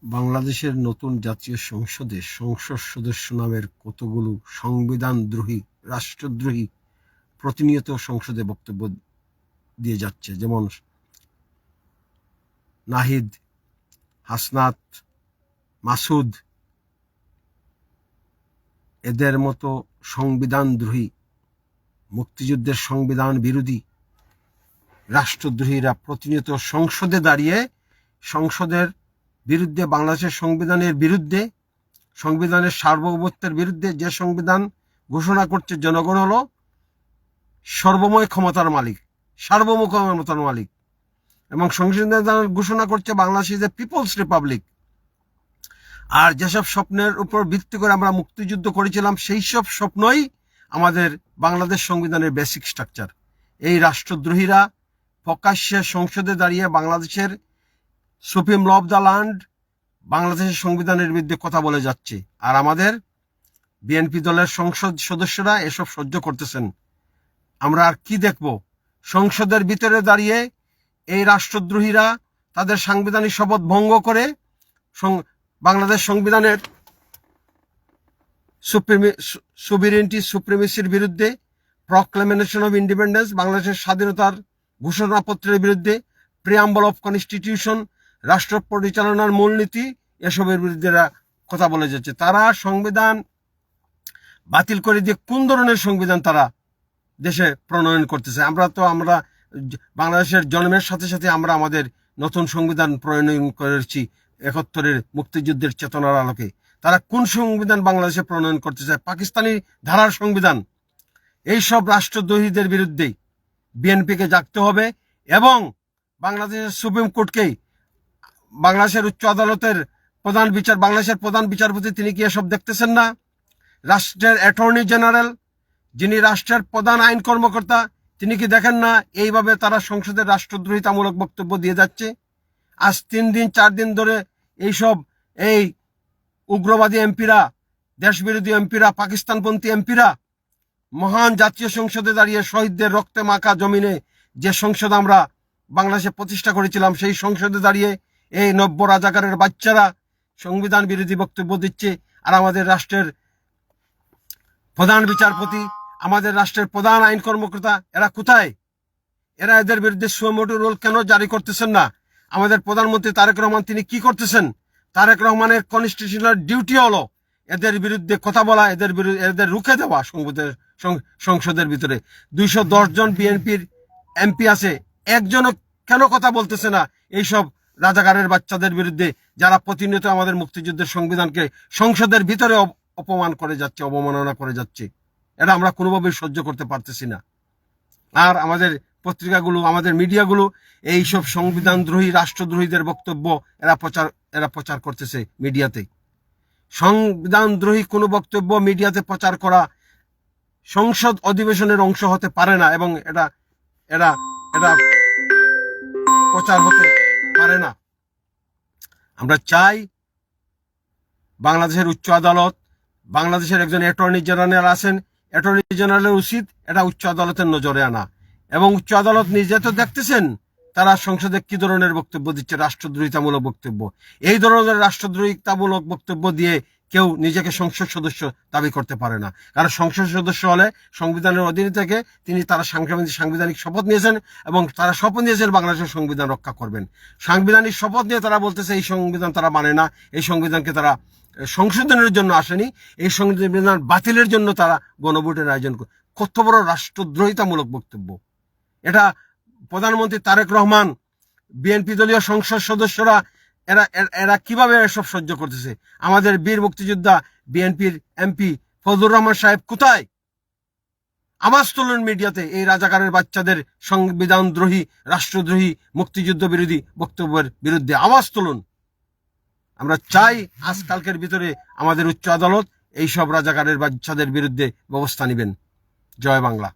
বাংলাদেশের নতুন জাতীয় সংসদে সংসদ সদস্য নামের কতগুলো সংবিধানদ্রোহী, রাষ্ট্রদ্রোহী প্রতিনিয়ত সংসদে বক্তব্য দিয়ে যাচ্ছে। যেমন নাহিদ, হাসনাত, মাসুদ, এদের মতো সংবিধানদ্রোহী, মুক্তিযুদ্ধের সংবিধান বিরোধী রাষ্ট্রদ্রোহীরা প্রতিনিয়ত সংসদে দাঁড়িয়ে সংসদের বিরুদ্ধে, বাংলাদেশের সংবিধানের বিরুদ্ধে, সংবিধানের সার্বভৌমত্বের বিরুদ্ধে, যে সংবিধান ঘোষণা করছে জনগণ হলো সর্বময় ক্ষমতার মালিক, সার্বভৌম ক্ষমতার মালিক, এবং সংবিধান ঘোষণা করছে Bangladesh is a people's republic. আর যেসব স্বপ্নের উপর ভিত্তি করে আমরা মুক্তিযুদ্ধ করেছিলাম, সেই সব স্বপ্নই আমাদের বাংলাদেশ সংবিধানের বেসিক স্ট্রাকচার। এই রাষ্ট্রদ্রোহীরা প্রকাশ্যে সংসদে দাঁড়িয়ে বাংলাদেশের supreme law of the land, বাংলাদেশের সংবিধানের বিরুদ্ধে কথা বলে যাচ্ছে। আর আমাদের বিএনপি দলের সংসদ সদস্যরা এসব সহ্য করতেছেন। আমরা আর কি দেখব? সংসদের ভিতরে দাঁড়িয়ে এই রাষ্ট্রদ্রোহীরা তাদের সাংবিধানিক শপথ ভঙ্গ করে বাংলাদেশ সংবিধানের সুভেরেনিটি সুপ্রিমেসির বিরুদ্ধে, প্রক্লেমেশন অফ ইন্ডিপেন্ডেন্স, বাংলাদেশের স্বাধীনতার ঘোষণাপত্রের বিরুদ্ধে, প্রিয়াম্বল অফ কনস্টিটিউশন, রাষ্ট্র পরিচালনার মূলনীতি, এসবের বিরুদ্ধে কথা বলে যাচ্ছে। তারা সংবিধান বাতিল করে দিয়ে কোন ধরনের সংবিধান তারা দেশে প্রণয়ন করতেছে? আমরা বাংলাদেশের জন্মের সাথে সাথে আমরা আমাদের নতুন সংবিধান প্রণয়ন করেছি 71-এর মুক্তিযুদ্ধের চেতনার আলোকে। তারা কোন সংবিধান বাংলাদেশে প্রণয়ন করতে চায়? পাকিস্তানি ধারার সংবিধান। এইসব রাষ্ট্রদ্রোহীদের বিরুদ্ধে বিএনপিকে জাগতে হবে এবং বাংলাদেশের সুপ্রিম কোর্টকেই, বাংলাদেশের উচ্চ আদালতের বাংলাদেশের প্রধান বিচারপতি, তিনি কি এসব দেখতেছেন না? রাষ্ট্রের অ্যাটর্নি জেনারেল, যিনি রাষ্ট্রের প্রধান আইন কর্মকর্তা, তিনি কি দেখেন না এইভাবে তারা সংসদের রাষ্ট্রদ্রোহিতামূলক বক্তব্য দিয়ে যাচ্ছে? আজ 3 দিন 4 দিন ধরে এই উগ্রবাদী এমপিরা, দেশবিরোধী এমপিরা, পাকিস্তানপন্থী এমপিরা মহান জাতীয় সংসদে দাঁড়িয়ে শহীদদের রক্তে মাখা জমিনে যে সংসদ আমরা বাংলাদেশে প্রতিষ্ঠা করেছিলাম, সেই সংসদে দাঁড়িয়ে এই নব্য রাজাকারের বাচ্চারা সংবিধান বিরোধী বক্তব্য দিচ্ছে। আর আমাদের রাষ্ট্রের প্রধান বিচারপতি, আমাদের রাষ্ট্রের প্রধান আইন কর্মকর্তা, এরা কোথায়? এরা এদের বিরুদ্ধে সুমোটো রুল কেন জারি করতেছেন না? আমাদের প্রধানমন্ত্রী তারেক রহমান, তিনি কি করতেছেন? তারেক রহমানের কনস্টিটিউশনাল ডিউটি হলো এদের বিরুদ্ধে কথা বলা, এদের রুখে দেওয়া। সংসদের ভিতরে 210 জন বিএনপির এমপি আছে, একজনও কেন কথা বলতেছে না এইসব রাজাকারের বাচ্চাদের বিরুদ্ধে, যারা প্রতিনিয়ত আমাদের মুক্তিযুদ্ধের সংবিধানকে সংসদের ভিতরে অপমান করে যাচ্ছে, অবমাননা করে যাচ্ছে? এটা আমরা কোনোভাবেই সহ্য করতে পারতেছি না। আর আমাদের পত্রিকাগুলো, আমাদের মিডিয়াগুলো এইসব সংবিধানদ্রোহী, রাষ্ট্রদ্রোহীদের বক্তব্য এরা প্রচার করতেছে মিডিয়াতে। সংবিধানদ্রোহী কোনো বক্তব্য মিডিয়াতে প্রচার করা সংসদ অধিবেশনের অংশ হতে পারে না, এবং এটা প্রচার হতে পারে না। আমরা চাই বাংলাদেশের উচ্চ আদালত, বাংলাদেশের একজন অ্যাটর্নি জেনারেল আছেন, অ্যাটর্নি জেনারেলের উচিত এটা উচ্চ আদালতের নজরে আনা। এবং উচ্চ আদালত নিজে তো দেখতেছেন তারা সংসদে কি ধরনের বক্তব্য দিচ্ছে, রাষ্ট্রদ্রোহিতামূলক বক্তব্য। এই ধরনের রাষ্ট্রদ্রোহিতামূলক বক্তব্য দিয়ে কেউ নিজেকে সংসদ সদস্য দাবি করতে পারে না। কারণ সংসদ সদস্য হলে সংবিধানের অধীনে থেকে তারা সাংবিধানিক শপথ নিয়েছেন, এবং তারা শপথ নিয়েছেন বাংলাদেশের সংবিধান রক্ষা করবেন। সাংবিধানিক শপথ নিয়ে তারা বলতেছে এই সংবিধান তারা মানে না, এই সংবিধানকে তারা সংশোধনের জন্য আসেনি, এই সংবিধান বাতিলের জন্য তারা গণভোটের আয়োজন করে। কত বড় রাষ্ট্রদ্রোহিতামূলক বক্তব্য এটা! প্রধানমন্ত্রী তারেক রহমান, বিএনপি দলীয় সংসদ সদস্যরা এরা কিভাবে এসব সহ্য করতেছে? আমাদের বীর মুক্তিযোদ্ধা বিএনপির এমপি ফজলুর রহমান সাহেব কোথায়? আওয়াজ তুলুন মিডিয়াতে এই রাজাকারের বাচ্চাদের সংবিধানদ্রোহী, রাষ্ট্রদ্রোহী, মুক্তিযুদ্ধ বিরোধী বক্তব্যের বিরুদ্ধে আওয়াজ তুলুন। আমরা চাই আজকালকের ভিতরে আমাদের উচ্চ আদালত এইসব রাজাকারের বাচ্চাদের বিরুদ্ধে ব্যবস্থা নেবেন। জয় বাংলা।